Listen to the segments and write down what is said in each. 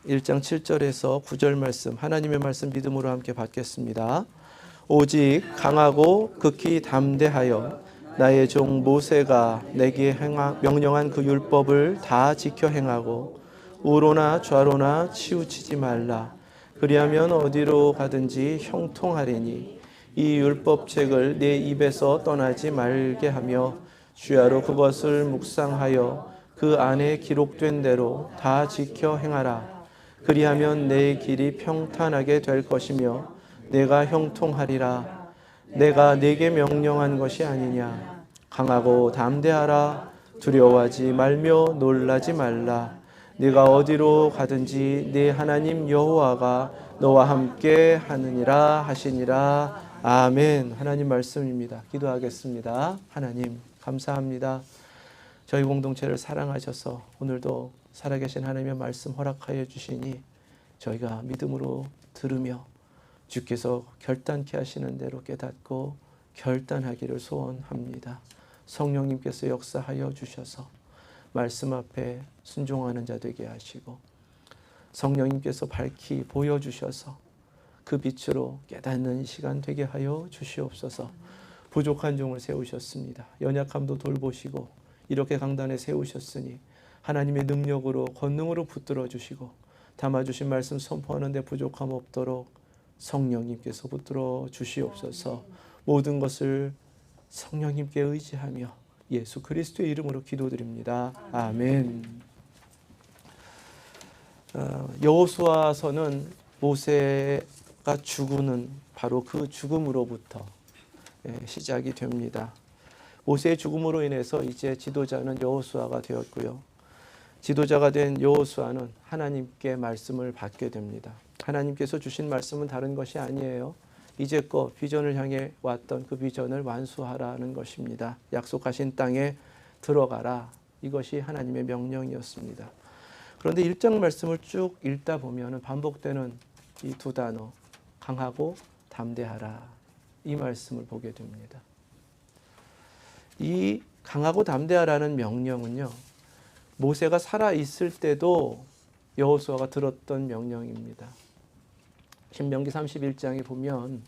1장 7절에서 9절 말씀, 하나님의 말씀 믿음으로 함께 받겠습니다. 오직 강하고 극히 담대하여 나의 종 모세가 내게 명령한 그 율법을 다 지켜 행하고 우로나 좌로나 치우치지 말라. 그리하면 어디로 가든지 형통하리니 이 율법책을 내 입에서 떠나지 말게 하며 주야로 그것을 묵상하여 그 안에 기록된 대로 다 지켜 행하라. 그리하면 내 길이 평탄하게 될 것이며 내가 형통하리라. 내가 내게 명령한 것이 아니냐. 강하고 담대하라. 두려워하지 말며 놀라지 말라. 네가 어디로 가든지 네 하나님 여호와가 너와 함께 하느니라 하시니라. 아멘. 하나님 말씀입니다. 기도하겠습니다. 하나님 감사합니다. 저희 공동체를 사랑하셔서 오늘도 살아계신 하나님의 말씀 허락하여 주시니 저희가 믿음으로 들으며 주께서 결단케 하시는 대로 깨닫고 결단하기를 소원합니다. 성령님께서 역사하여 주셔서 말씀 앞에 순종하는 자 되게 하시고 성령님께서 밝히 보여주셔서 그 빛으로 깨닫는 시간 되게 하여 주시옵소서. 부족한 종을 세우셨습니다. 연약함도 돌보시고 이렇게 강단에 세우셨으니 하나님의 능력으로 권능으로 붙들어 주시고 담아주신 말씀 선포하는 데 부족함 없도록 성령님께서 붙들어 주시옵소서. 모든 것을 성령님께 의지하며 예수 그리스도의 이름으로 기도드립니다. 아멘. 여호수아서는 모세가 죽는 바로 그 죽음으로부터 시작이 됩니다. 모세의 죽음으로 인해서 이제 지도자는 여호수아가 되었고요. 지도자가 된 여호수아는 하나님께 말씀을 받게 됩니다. 하나님께서 주신 말씀은 다른 것이 아니에요. 이제껏 비전을 향해 왔던 그 비전을 완수하라는 것입니다. 약속하신 땅에 들어가라. 이것이 하나님의 명령이었습니다. 그런데 1장 말씀을 쭉 읽다 보면 반복되는 이 두 단어, 강하고 담대하라. 이 말씀을 보게 됩니다. 이 강하고 담대하라는 명령은요, 모세가 살아있을 때도 여호수아가 들었던 명령입니다. 신명기 31장에 보면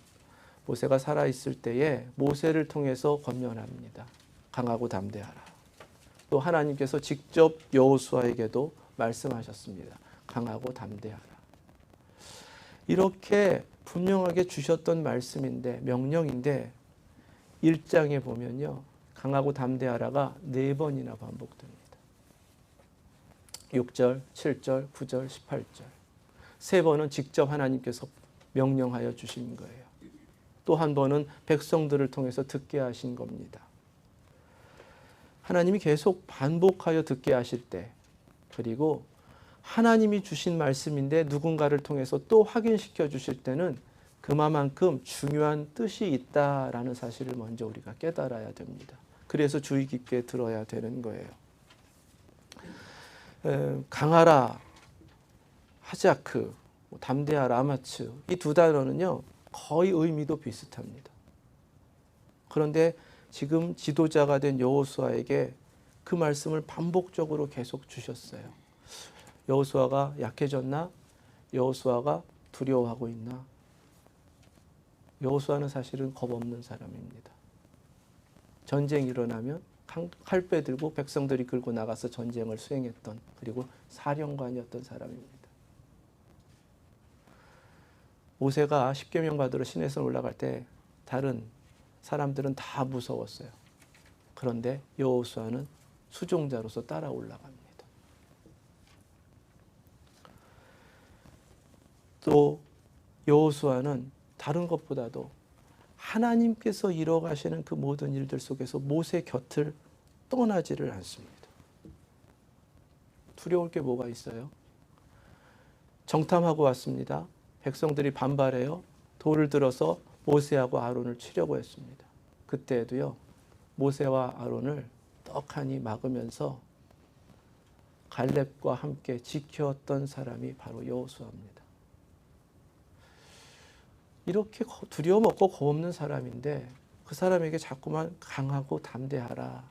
모세가 살아있을 때에 모세를 통해서 권면합니다. 강하고 담대하라. 또 하나님께서 직접 여호수아에게도 말씀하셨습니다. 강하고 담대하라. 이렇게 분명하게 주셨던 말씀인데, 명령인데 1장에 보면요, 강하고 담대하라가 4번이나 반복됩니다. 6절, 7절, 9절, 18절. 3번은 직접 하나님께서 명령하여 주신 거예요. 또 한 번은 백성들을 통해서 듣게 하신 겁니다. 하나님이 계속 반복하여 듣게 하실 때, 그리고 하나님이 주신 말씀인데 누군가를 통해서 또 확인시켜 주실 때는 그만큼 중요한 뜻이 있다라는 사실을 먼저 우리가 깨달아야 됩니다. 그래서 주의 깊게 들어야 되는 거예요. 강하라, 하자크, 담대하라, 아마츠, 이 두 단어는요 거의 의미도 비슷합니다. 그런데 지금 지도자가 된 여호수아에게 그 말씀을 반복적으로 계속 주셨어요. 여호수아가 약해졌나? 여호수아가 두려워하고 있나? 여호수아는 사실은 겁없는 사람입니다. 전쟁이 일어나면 칼빼 들고 백성들이 끌고 나가서 전쟁을 수행했던, 그리고 사령관이었던 사람입니다. 모세가 십계명 받으러 시내산 올라갈 때 다른 사람들은 다 무서웠어요. 그런데 여호수아는 수종자로서 따라 올라갑니다. 또 여호수아는 다른 것보다도 하나님께서 이뤄가시는 그 모든 일들 속에서 모세 곁을 떠나지를 않습니다. 두려울 게 뭐가 있어요? 정탐하고 왔습니다. 백성들이 반발해요. 돌을 들어서 모세하고 아론을 치려고 했습니다. 그때도요, 모세와 아론을 떡하니 막으면서 갈렙과 함께 지켰던 사람이 바로 여호수아입니다. 이렇게 두려움 없고 겁없는 사람인데 그 사람에게 자꾸만 강하고 담대하라,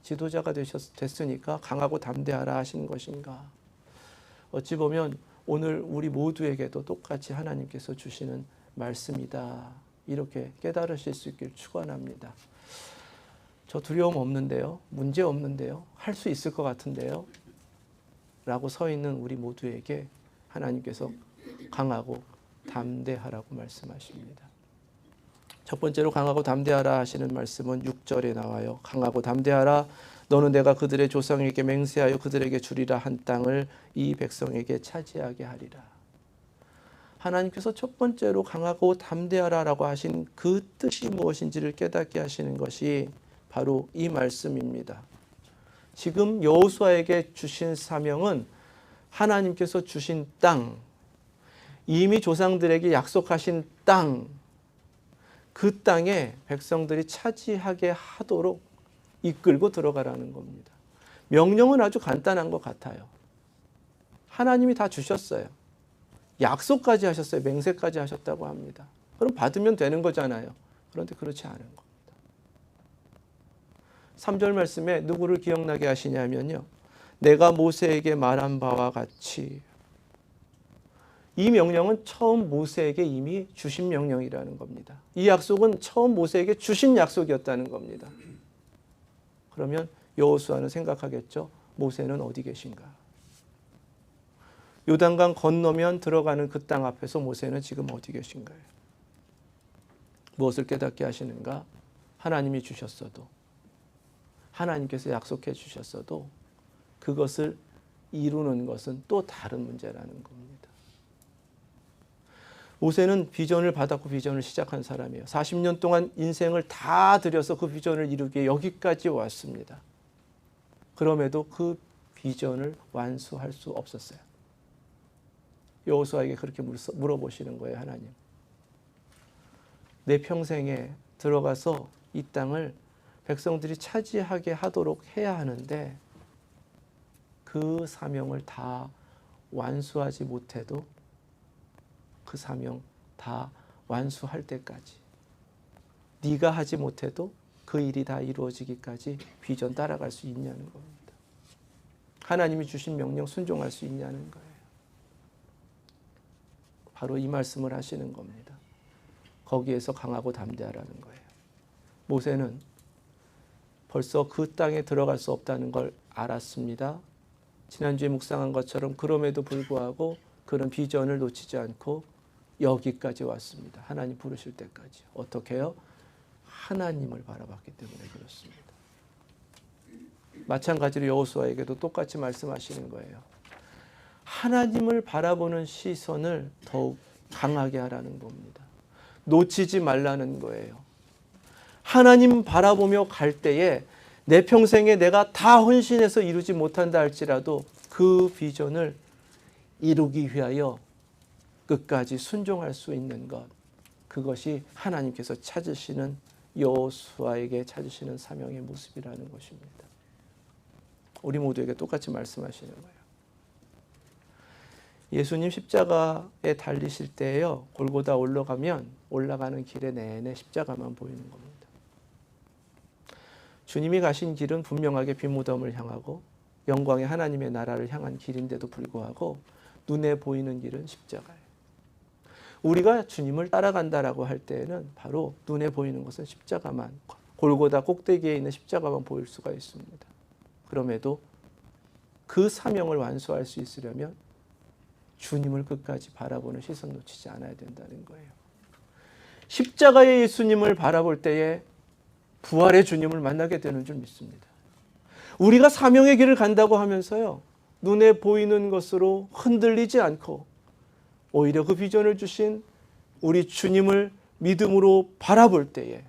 지도자가 됐으니까 강하고 담대하라 하시는 것인가? 어찌 보면 오늘 우리 모두에게도 똑같이 하나님께서 주시는 말씀이다. 이렇게 깨달으실 수 있길 축원합니다. 저 두려움 없는데요. 문제 없는데요. 할 수 있을 것 같은데요. 라고 서 있는 우리 모두에게 하나님께서 강하고 담대하라고 말씀하십니다. 첫 번째로 강하고 담대하라 하시는 말씀은 6절에 나와요. 강하고 담대하라. 너는 내가 그들의 조상에게 맹세하여 그들에게 주리라 한 땅을 이 백성에게 차지하게 하리라. 하나님께서 첫 번째로 강하고 담대하라라고 하신 그 뜻이 무엇인지를 깨닫게 하시는 것이 바로 이 말씀입니다. 지금 여호수아에게 주신 사명은 하나님께서 주신 땅, 이미 조상들에게 약속하신 땅, 그 땅에 백성들이 차지하게 하도록 이끌고 들어가라는 겁니다. 명령은 아주 간단한 것 같아요. 하나님이 다 주셨어요. 약속까지 하셨어요. 맹세까지 하셨다고 합니다. 그럼 받으면 되는 거잖아요. 그런데 그렇지 않은 겁니다. 3절 말씀에 누구를 기억나게 하시냐면요. 내가 모세에게 말한 바와 같이. 이 명령은 처음 모세에게 이미 주신 명령이라는 겁니다. 이 약속은 처음 모세에게 주신 약속이었다는 겁니다. 그러면 여호수아는 생각하겠죠. 모세는 어디 계신가? 요단강 건너면 들어가는 그 땅 앞에서 모세는 지금 어디 계신가요? 무엇을 깨닫게 하시는가? 하나님이 주셨어도, 하나님께서 약속해 주셨어도 그것을 이루는 것은 또 다른 문제라는 겁니다. 모세는 비전을 받았고 비전을 시작한 사람이에요. 40년 동안 인생을 다 들여서 그 비전을 이루기에 여기까지 왔습니다. 그럼에도 그 비전을 완수할 수 없었어요. 여호수아에게 그렇게 물어보시는 거예요. 하나님. 내 평생에 들어가서 이 땅을 백성들이 차지하게 하도록 해야 하는데 그 사명을 다 완수하지 못해도 그 사명 다 완수할 때까지 네가 하지 못해도 그 일이 다 이루어지기까지 비전 따라갈 수 있냐는 겁니다. 하나님이 주신 명령 순종할 수 있냐는 거예요. 바로 이 말씀을 하시는 겁니다. 거기에서 강하고 담대하라는 거예요. 모세는 벌써 그 땅에 들어갈 수 없다는 걸 알았습니다. 지난주에 묵상한 것처럼 그럼에도 불구하고 그런 비전을 놓치지 않고 여기까지 왔습니다. 하나님 부르실 때까지. 어떻게 해요? 하나님을 바라봤기 때문에 그렇습니다. 마찬가지로 여호수아에게도 똑같이 말씀하시는 거예요. 하나님을 바라보는 시선을 더욱 강하게 하라는 겁니다. 놓치지 말라는 거예요. 하나님 바라보며 갈 때에 내 평생에 내가 다 헌신해서 이루지 못한다 할지라도 그 비전을 이루기 위하여 끝까지 순종할 수 있는 것, 그것이 하나님께서 찾으시는 여호수아에게 찾으시는 사명의 모습이라는 것입니다. 우리 모두에게 똑같이 말씀하시는 거예요. 예수님 십자가에 달리실 때에요, 골고다 올라가면 올라가는 길에 내내 십자가만 보이는 겁니다. 주님이 가신 길은 분명하게 빈무덤을 향하고 영광의 하나님의 나라를 향한 길인데도 불구하고 눈에 보이는 길은 십자가예요. 우리가 주님을 따라간다라고 할 때에는 바로 눈에 보이는 것은 십자가만, 골고다 꼭대기에 있는 십자가만 보일 수가 있습니다. 그럼에도 그 사명을 완수할 수 있으려면 주님을 끝까지 바라보는 시선 놓치지 않아야 된다는 거예요. 십자가의 예수님을 바라볼 때에 부활의 주님을 만나게 되는 줄 믿습니다. 우리가 사명의 길을 간다고 하면서요, 눈에 보이는 것으로 흔들리지 않고 오히려 그 비전을 주신 우리 주님을 믿음으로 바라볼 때에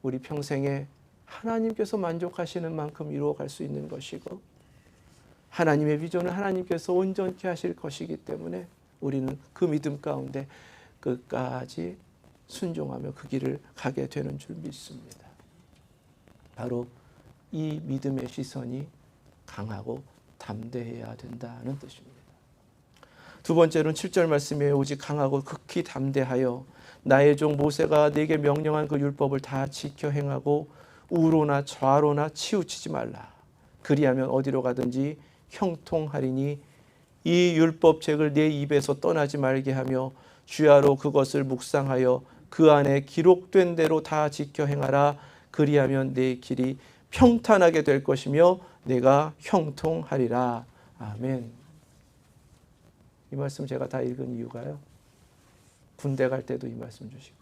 우리 평생에 하나님께서 만족하시는 만큼 이루어갈 수 있는 것이고 하나님의 비전을 하나님께서 온전케 하실 것이기 때문에 우리는 그 믿음 가운데 끝까지 순종하며 그 길을 가게 되는 줄 믿습니다. 바로 이 믿음의 시선이 강하고 담대해야 된다는 뜻입니다. 두 번째로는 7절 말씀에 오직 강하고 극히 담대하여 나의 종 모세가 네게 명령한 그 율법을 다 지켜 행하고 우로나 좌로나 치우치지 말라. 그리하면 어디로 가든지 형통하리니 이 율법책을 내 입에서 떠나지 말게 하며 주야로 그것을 묵상하여 그 안에 기록된 대로 다 지켜 행하라. 그리하면 내 길이 평탄하게 될 것이며 내가 형통하리라. 아멘. 이 말씀 제가 다 읽은 이유가요, 군대 갈 때도 이 말씀 주시고,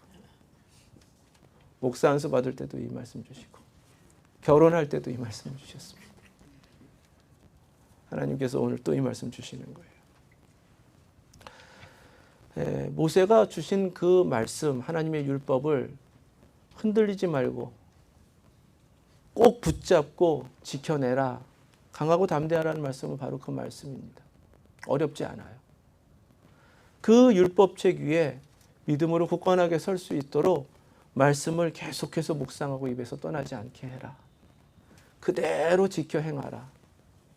목사 안수 받을 때도 이 말씀 주시고, 결혼할 때도 이 말씀 주셨습니다. 하나님께서 오늘 또 이 말씀 주시는 거예요. 모세가 주신 그 말씀, 하나님의 율법을 흔들리지 말고 꼭 붙잡고 지켜내라. 강하고 담대하라는 말씀은 바로 그 말씀입니다. 어렵지 않아요. 그 율법책 위에 믿음으로 굳건하게 설 수 있도록 말씀을 계속해서 묵상하고 입에서 떠나지 않게 해라. 그대로 지켜 행하라.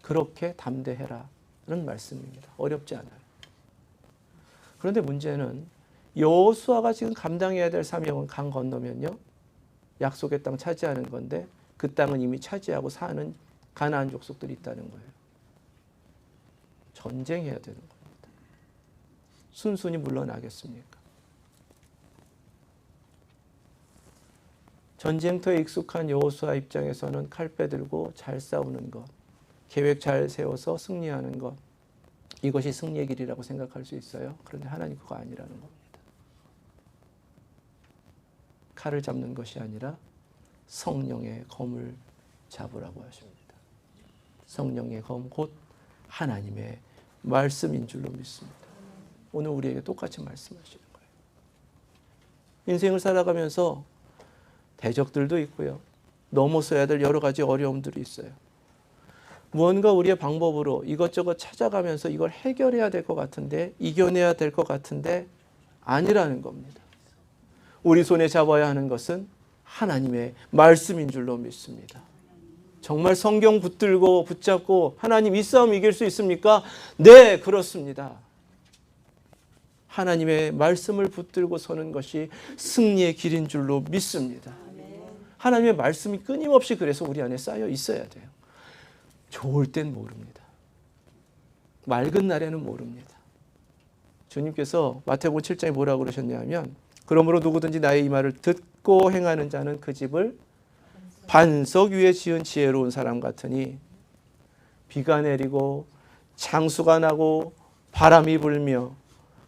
그렇게 담대해라. 라는 말씀입니다. 어렵지 않아요. 그런데 문제는 여호수아가 지금 감당해야 될 사명은 강 건너면요, 약속의 땅 차지하는 건데 그 땅은 이미 차지하고 사는 가나안 족속들이 있다는 거예요. 전쟁해야 되는 겁니다. 순순히 물러나겠습니까? 전쟁터에 익숙한 여호수아 입장에서는 칼빼 들고 잘 싸우는 것, 계획 잘 세워서 승리하는 것, 이것이 승리의 길이라고 생각할 수 있어요. 그런데 하나님 그거 아니라는 겁니다. 칼을 잡는 것이 아니라 성령의 검을 잡으라고 하십니다. 성령의 검 곧 하나님의 말씀인 줄로 믿습니다. 오늘 우리에게 똑같이 말씀하시는 거예요. 인생을 살아가면서 대적들도 있고요, 넘어서야 될 여러 가지 어려움들이 있어요. 무언가 우리의 방법으로 이것저것 찾아가면서 이걸 해결해야 될 것 같은데, 이겨내야 될 것 같은데 아니라는 겁니다. 우리 손에 잡아야 하는 것은 하나님의 말씀인 줄로 믿습니다. 정말 성경 붙잡고 하나님 이 싸움 이길 수 있습니까? 네, 그렇습니다. 하나님의 말씀을 붙들고 서는 것이 승리의 길인 줄로 믿습니다. 하나님의 말씀이 끊임없이 그래서 우리 안에 쌓여 있어야 돼요. 좋을 땐 모릅니다. 맑은 날에는 모릅니다. 주님께서 마태복음 7장에 뭐라고 그러셨냐면, 그러므로 누구든지 나의 이 말을 듣고 행하는 자는 그 집을 반석 위에 지은 지혜로운 사람 같으니 비가 내리고 창수가 나고 바람이 불며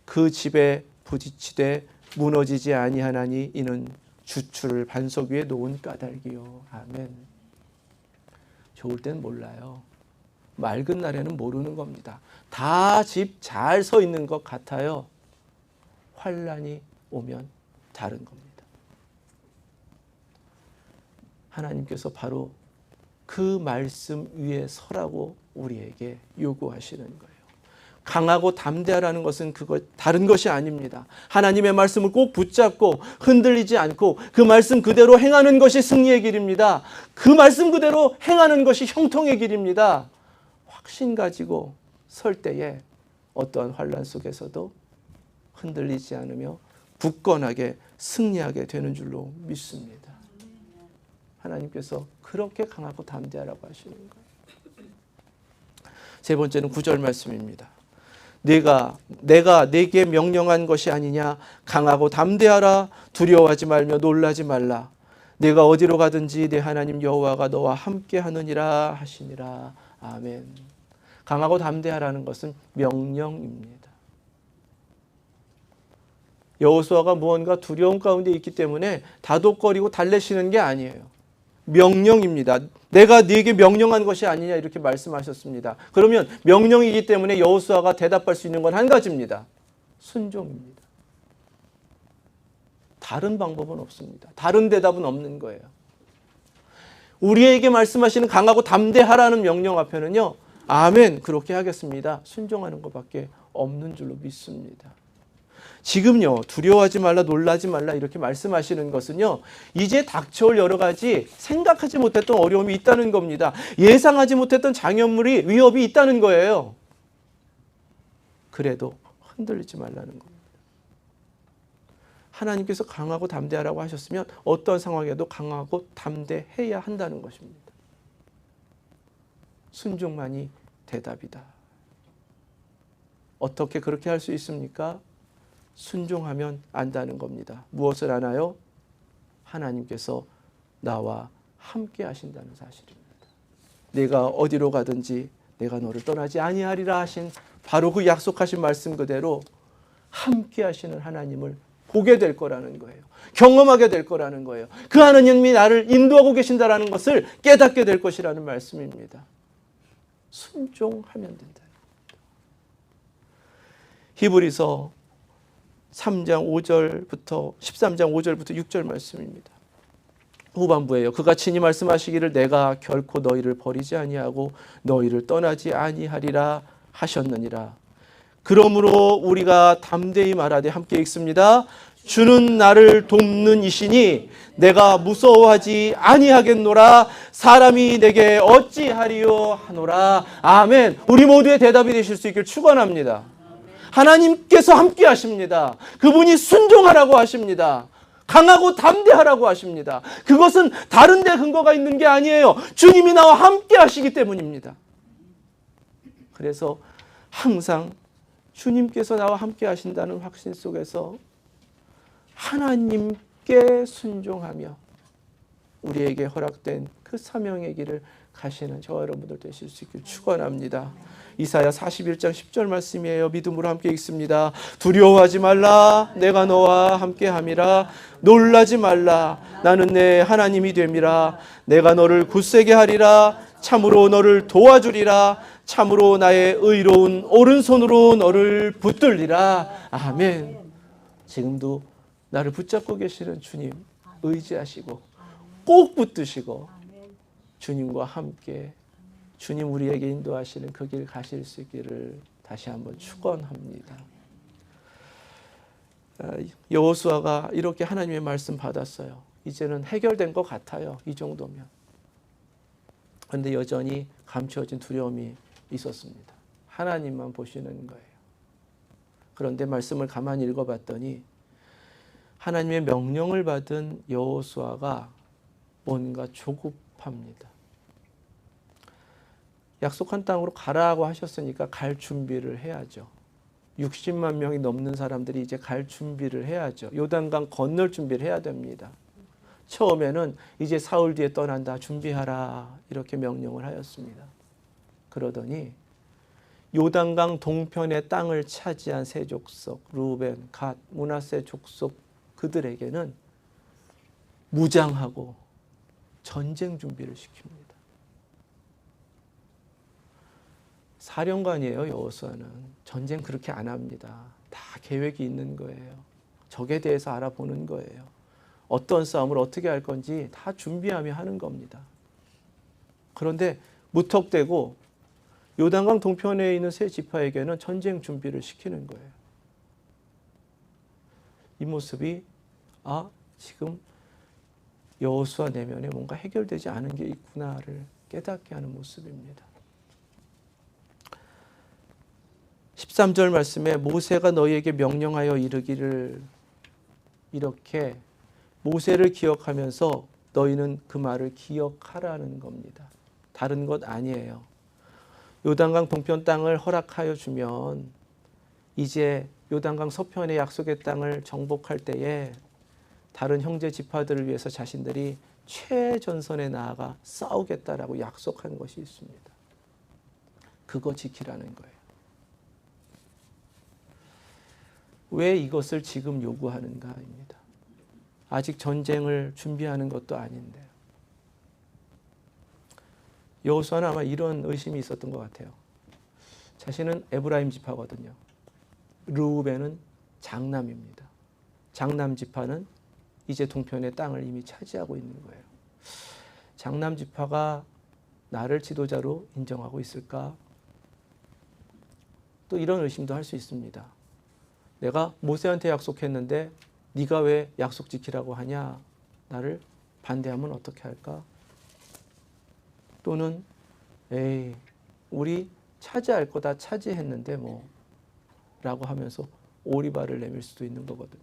그 집에 부딪히되 무너지지 아니하나니 이는 주추를 반석 위에 놓은 까닭이요. 아멘. 좋을 땐 몰라요. 맑은 날에는 모르는 겁니다. 다 집 잘 서 있는 것 같아요. 환란이 오면 다른 겁니다. 하나님께서 바로 그 말씀 위에 서라고 우리에게 요구하시는 거예요. 강하고 담대하라는 것은 그것 다른 것이 아닙니다. 하나님의 말씀을 꼭 붙잡고 흔들리지 않고 그 말씀 그대로 행하는 것이 승리의 길입니다. 그 말씀 그대로 행하는 것이 형통의 길입니다. 확신 가지고 설 때에 어떠한 환란 속에서도 흔들리지 않으며 굳건하게 승리하게 되는 줄로 믿습니다. 하나님께서 그렇게 강하고 담대하라고 하시는 거예요. 세 번째는 9절 말씀입니다. 내가 내게 명령한 것이 아니냐. 강하고 담대하라. 두려워하지 말며 놀라지 말라. 내가 어디로 가든지 내 하나님 여호와가 너와 함께 하느니라 하시니라. 아멘. 강하고 담대하라는 것은 명령입니다. 여호수아가 무언가 두려움 가운데 있기 때문에 다독거리고 달래시는 게 아니에요. 명령입니다. 내가 네게 명령한 것이 아니냐 이렇게 말씀하셨습니다. 그러면 명령이기 때문에 여호수아가 대답할 수 있는 건 한 가지입니다. 순종입니다. 다른 방법은 없습니다. 다른 대답은 없는 거예요. 우리에게 말씀하시는 강하고 담대하라는 명령 앞에는요, 아멘, 그렇게 하겠습니다. 순종하는 것밖에 없는 줄로 믿습니다. 지금요, 두려워하지 말라, 놀라지 말라 이렇게 말씀하시는 것은요, 이제 닥쳐올 여러 가지 생각하지 못했던 어려움이 있다는 겁니다. 예상하지 못했던 장애물이, 위협이 있다는 거예요. 그래도 흔들리지 말라는 겁니다. 하나님께서 강하고 담대하라고 하셨으면 어떤 상황에도 강하고 담대해야 한다는 것입니다. 순종만이 대답이다. 어떻게 그렇게 할 수 있습니까? 순종하면 안다는 겁니다. 무엇을 아나요? 하나님께서 나와 함께 하신다는 사실입니다. 내가 어디로 가든지 내가 너를 떠나지 아니하리라 하신 바로 그 약속하신 말씀 그대로 함께 하시는 하나님을 보게 될 거라는 거예요. 경험하게 될 거라는 거예요. 그 하나님이 나를 인도하고 계신다라는 것을 깨닫게 될 것이라는 말씀입니다. 순종하면 된다. 히브리서 3장 5절부터 13장 5절부터 6절 말씀입니다. 후반부예요. 그가 친히 말씀하시기를 내가 결코 너희를 버리지 아니하고 너희를 떠나지 아니하리라 하셨느니라. 그러므로 우리가 담대히 말하되 함께 읽습니다. 주는 나를 돕는 이시니 내가 무서워하지 아니하겠노라. 사람이 내게 어찌하리요 하노라. 아멘. 우리 모두의 대답이 되실 수 있길 축원합니다. 하나님께서 함께 하십니다. 그분이 순종하라고 하십니다. 강하고 담대하라고 하십니다. 그것은 다른 데 근거가 있는 게 아니에요. 주님이 나와 함께 하시기 때문입니다. 그래서 항상 주님께서 나와 함께 하신다는 확신 속에서 하나님께 순종하며 우리에게 허락된 그 사명의 길을 가시는 저와 여러분들 되실 수 있길 축원합니다. 이사야 41장 10절 말씀이에요. 믿음으로 함께 읽습니다. 두려워하지 말라. 내가 너와 함께함이라. 놀라지 말라. 나는 내 하나님이 됨이라. 내가 너를 굳세게 하리라. 참으로 너를 도와주리라. 참으로 나의 의로운 오른손으로 너를 붙들리라. 아멘. 지금도 나를 붙잡고 계시는 주님 의지하시고 꼭 붙드시고 주님과 함께 주님 우리에게 인도하시는 그 길 가실 수 있기를 다시 한번 축원합니다. 여호수아가 이렇게 하나님의 말씀 받았어요. 이제는 해결된 것 같아요. 이 정도면. 그런데 여전히 감추어진 두려움이 있었습니다. 하나님만 보시는 거예요. 그런데 말씀을 가만히 읽어봤더니 하나님의 명령을 받은 여호수아가 뭔가 조급합니다. 약속한 땅으로 가라고 하셨으니까 갈 준비를 해야죠. 60만 명이 넘는 사람들이 이제 갈 준비를 해야죠. 요단강 건널 준비를 해야 됩니다. 처음에는 이제 사흘 뒤에 떠난다. 준비하라. 이렇게 명령을 하였습니다. 그러더니 요단강 동편의 땅을 차지한 세 족속, 루벤, 갓, 므낫세 족속 그들에게는 무장하고 전쟁 준비를 시킵니다. 사령관이에요. 여호수아는. 전쟁 그렇게 안 합니다. 다 계획이 있는 거예요. 적에 대해서 알아보는 거예요. 어떤 싸움을 어떻게 할 건지 다 준비하며 하는 겁니다. 그런데 무턱대고 요단강 동편에 있는 세 지파에게는 전쟁 준비를 시키는 거예요. 이 모습이 지금 여호수아 내면에 뭔가 해결되지 않은 게 있구나를 깨닫게 하는 모습입니다. 13절 말씀에 모세가 너희에게 명령하여 이르기를 이렇게 모세를 기억하면서 너희는 그 말을 기억하라는 겁니다. 다른 것 아니에요. 요단강 동편 땅을 허락하여 주면 이제 요단강 서편의 약속의 땅을 정복할 때에 다른 형제 지파들을 위해서 자신들이 최전선에 나아가 싸우겠다라고 약속한 것이 있습니다. 그거 지키라는 거예요. 왜 이것을 지금 요구하는가입니다. 아직 전쟁을 준비하는 것도 아닌데. 여호수아는 아마 이런 의심이 있었던 것 같아요. 자신은 에브라임 지파거든요. 르우벤은 장남입니다. 장남 지파는 이제 동편의 땅을 이미 차지하고 있는 거예요. 장남 지파가 나를 지도자로 인정하고 있을까? 또 이런 의심도 할 수 있습니다. 내가 모세한테 약속했는데 네가 왜 약속 지키라고 하냐? 나를 반대하면 어떻게 할까? 또는 우리 차지할 거 다 차지했는데 뭐 라고 하면서 오리발을 내밀 수도 있는 거거든요.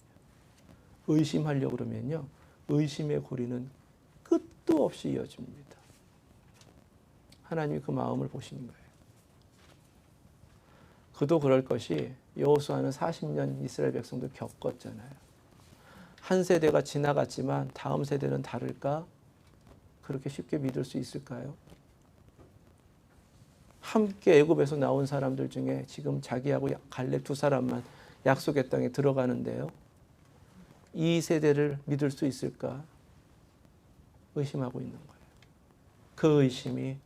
의심하려고 그러면요. 의심의 고리는 끝도 없이 이어집니다. 하나님이 그 마음을 보시는 거예요. 그도 그럴 것이 여호수아는 40년 이스라엘 백성도 겪었잖아요. 한 세대가 지나갔지만 다음 세대는 다를까? 그렇게 쉽게 믿을 수 있을까요? 함께 애굽에서 나온 사람들 중에 지금 자기하고 갈렙 두 사람만 약속의 땅에 들어가는데요. 이 세대를 믿을 수 있을까? 의심하고 있는 거예요. 그 의심이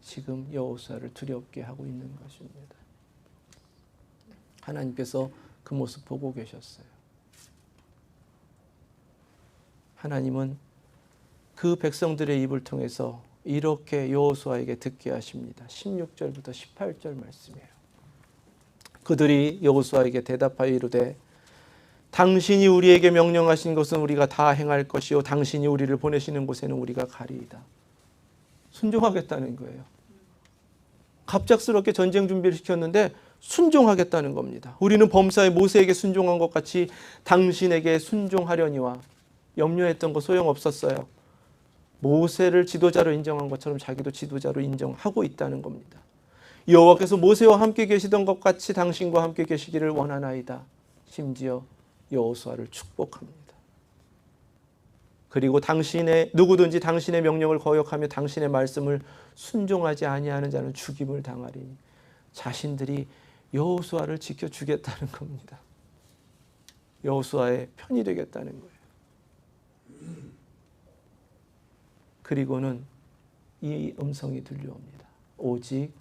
지금 여호수아를 두렵게 하고 있는 것입니다. 하나님께서 그 모습 보고 계셨어요. 하나님은 그 백성들의 입을 통해서 이렇게 여호수아에게 듣게 하십니다. 16절부터 18절 말씀이에요. 그들이 여호수아에게 대답하여 이르되 당신이 우리에게 명령하신 것은 우리가 다 행할 것이요 당신이 우리를 보내시는 곳에는 우리가 가리이다. 순종하겠다는 거예요. 갑작스럽게 전쟁 준비를 시켰는데 순종하겠다는 겁니다. 우리는 범사에 모세에게 순종한 것 같이 당신에게 순종하려니와 염려했던 거 소용없었어요. 모세를 지도자로 인정한 것처럼 자기도 지도자로 인정하고 있다는 겁니다. 여호와께서 모세와 함께 계시던 것 같이 당신과 함께 계시기를 원하나이다. 심지어 여호수아를 축복합니다. 그리고 누구든지 당신의 명령을 거역하며 당신의 말씀을 순종하지 아니하는 자는 죽임을 당하리니 자신들이 여호수아를 지켜주겠다는 겁니다. 여호수아의 편이 되겠다는 거예요. 그리고는 이 음성이 들려옵니다. 오직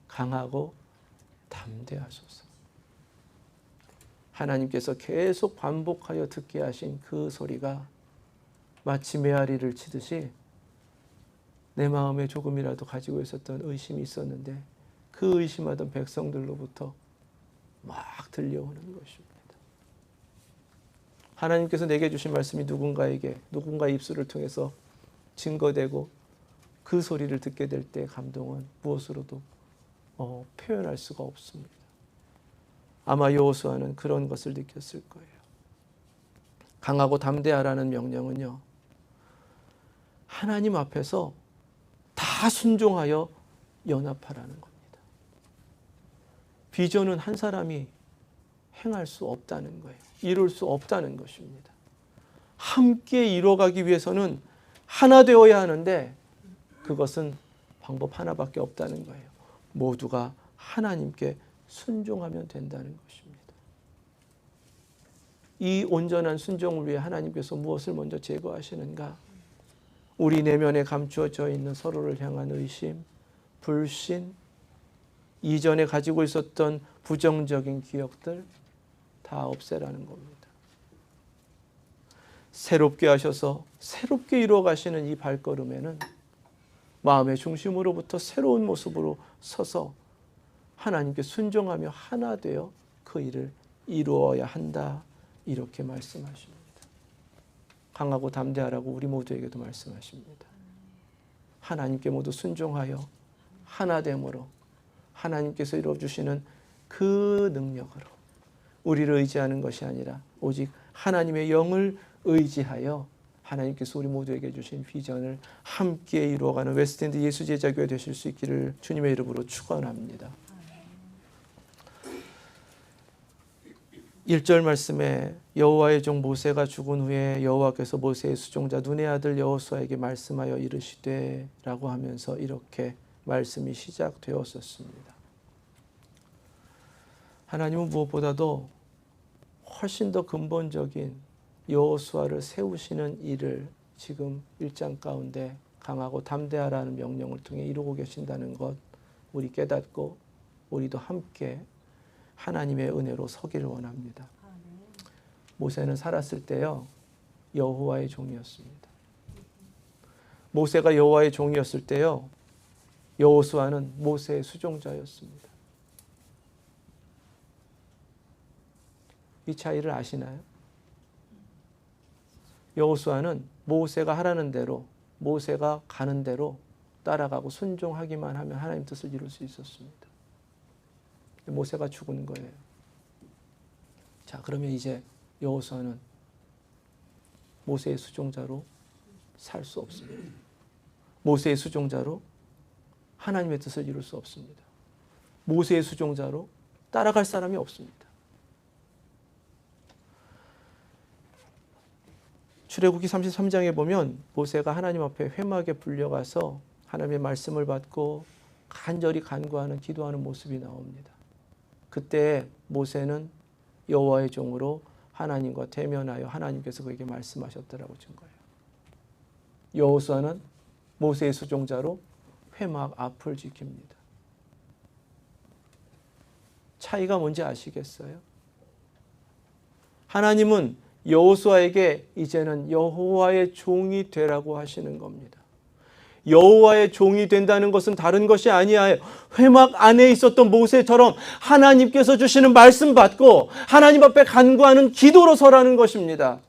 강하고 담대하소서. 하나님께서 계속 반복하여 듣게 하신 그 소리가 마치 메아리를 치듯이 내 마음에 조금이라도 가지고 있었던 의심이 있었는데 그 의심하던 백성들로부터 막 들려오는 것입니다. 하나님께서 내게 주신 말씀이 누군가의 입술을 통해서 증거되고 그 소리를 듣게 될 때 감동은 무엇으로도 표현할 수가 없습니다. 아마 여호수아는 그런 것을 느꼈을 거예요. 강하고 담대하라는 명령은요, 하나님 앞에서 다 순종하여 연합하라는 겁니다. 비전은 한 사람이 행할 수 없다는 거예요. 이룰 수 없다는 것입니다. 함께 이뤄가기 위해서는 하나 되어야 하는데 그것은 방법 하나밖에 없다는 거예요. 모두가 하나님께 순종하면 된다는 것입니다. 이 온전한 순종을 위해 하나님께서 무엇을 먼저 제거하시는가? 우리 내면에 감추어져 있는 서로를 향한 의심, 불신, 이전에 가지고 있었던 부정적인 기억들 다 없애라는 겁니다. 새롭게 하셔서 새롭게 이루어 가시는 이 발걸음에는 마음의 중심으로부터 새로운 모습으로 서서 하나님께 순종하며 하나 되어 그 일을 이루어야 한다. 이렇게 말씀하십니다. 강하고 담대하라고 우리 모두에게도 말씀하십니다. 하나님께 모두 순종하여 하나됨으로 하나님께서 이루어주시는 그 능력으로 우리를 의지하는 것이 아니라 오직 하나님의 영을 의지하여 하나님께서 우리 모두에게 주신 비전을 함께 이루어가는 웨스트엔드 예수제자교회 되실 수 있기를 주님의 이름으로 축원합니다. 1절 말씀에 여호와의 종 모세가 죽은 후에 여호와께서 모세의 수종자 눈의 아들 여호수아에게 말씀하여 이르시되 라고 하면서 이렇게 말씀이 시작되었었습니다. 하나님은 무엇보다도 훨씬 더 근본적인 여호수아를 세우시는 일을 지금 1장 가운데 강하고 담대하라는 명령을 통해 이루고 계신다는 것 우리 깨닫고 우리도 함께 하나님의 은혜로 서기를 원합니다. 모세는 살았을 때요 여호와의 종이었습니다. 모세가 여호와의 종이었을 때요 여호수아는 모세의 수종자였습니다. 이 차이를 아시나요? 여호수아는 모세가 하라는 대로 모세가 가는 대로 따라가고 순종하기만 하면 하나님 뜻을 이룰 수 있었습니다. 모세가 죽은 거예요. 자, 그러면 이제 여호수아는 모세의 수종자로 살 수 없습니다. 모세의 수종자로 하나님의 뜻을 이룰 수 없습니다. 모세의 수종자로 따라갈 사람이 없습니다. 출애굽기 33장에 보면 모세가 하나님 앞에 회막에 불려가서 하나님의 말씀을 받고 간절히 간구하는 기도하는 모습이 나옵니다. 그때 모세는 여호와의 종으로 하나님과 대면하여 하나님께서 그에게 말씀하셨다라고 준 거예요. 여호수아는 모세의 수종자로 회막 앞을 지킵니다. 차이가 뭔지 아시겠어요? 하나님은 여호수아에게 이제는 여호와의 종이 되라고 하시는 겁니다. 여호와의 종이 된다는 것은 다른 것이 아니에요. 회막 안에 있었던 모세처럼 하나님께서 주시는 말씀 받고 하나님 앞에 간구하는 기도로 서라는 것입니다.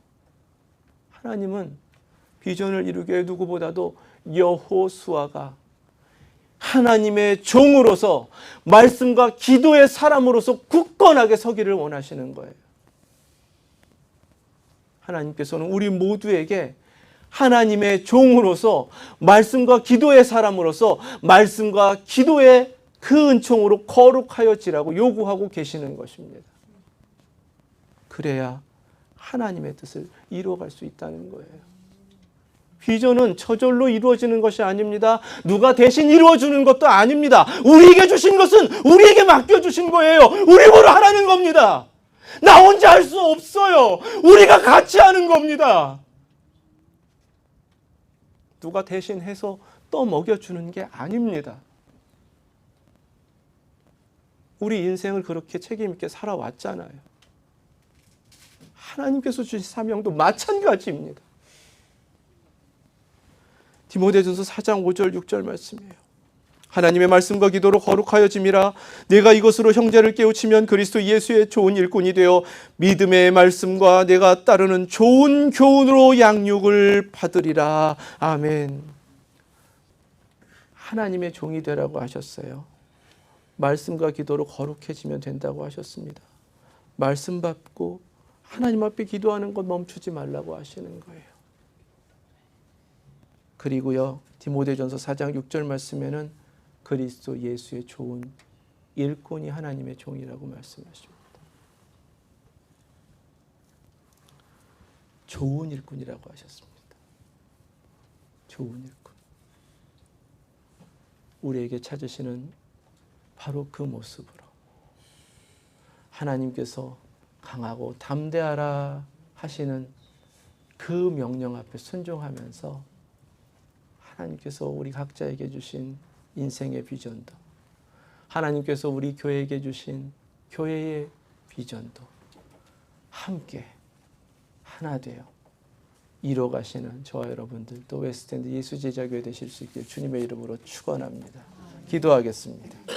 하나님은 비전을 이루기 위해 누구보다도 여호수아가 하나님의 종으로서 말씀과 기도의 사람으로서 굳건하게 서기를 원하시는 거예요. 하나님께서는 우리 모두에게 하나님의 종으로서 말씀과 기도의 사람으로서 말씀과 기도의 그 은총으로 거룩하여 지라고 요구하고 계시는 것입니다. 그래야 하나님의 뜻을 이루어갈 수 있다는 거예요. 비전은 저절로 이루어지는 것이 아닙니다. 누가 대신 이루어주는 것도 아닙니다. 우리에게 주신 것은 우리에게 맡겨주신 거예요. 우리 힘으로 하라는 겁니다. 나 혼자 할 수 없어요. 우리가 같이 하는 겁니다. 누가 대신 해서 떠먹여주는 게 아닙니다. 우리 인생을 그렇게 책임있게 살아왔잖아요. 하나님께서 주신 사명도 마찬가지입니다. 디모데전서 4장 5절 6절 말씀이에요. 하나님의 말씀과 기도로 거룩하여짐이라. 내가 이것으로 형제를 깨우치면 그리스도 예수의 좋은 일꾼이 되어 믿음의 말씀과 내가 따르는 좋은 교훈으로 양육을 받으리라. 아멘. 하나님의 종이 되라고 하셨어요. 말씀과 기도로 거룩해지면 된다고 하셨습니다. 말씀 받고 하나님 앞에 기도하는 것 멈추지 말라고 하시는 거예요. 그리고요, 디모데전서 4장 6절 말씀에는 그리스도 예수의 좋은 일꾼이 하나님의 종이라고 말씀하십니다. 좋은 일꾼이라고 하셨습니다. 좋은 일꾼. 우리에게 찾으시는 바로 그 모습으로 하나님께서 강하고 담대하라 하시는 그 명령 앞에 순종하면서 하나님께서 우리 각자에게 주신 인생의 비전도, 하나님께서 우리 교회에게 주신 교회의 비전도 함께 하나 되어 이뤄가시는 저와 여러분들, 또 웨스트엔드 예수제자교회 되실 수 있길 주님의 이름으로 축원합니다. 기도하겠습니다.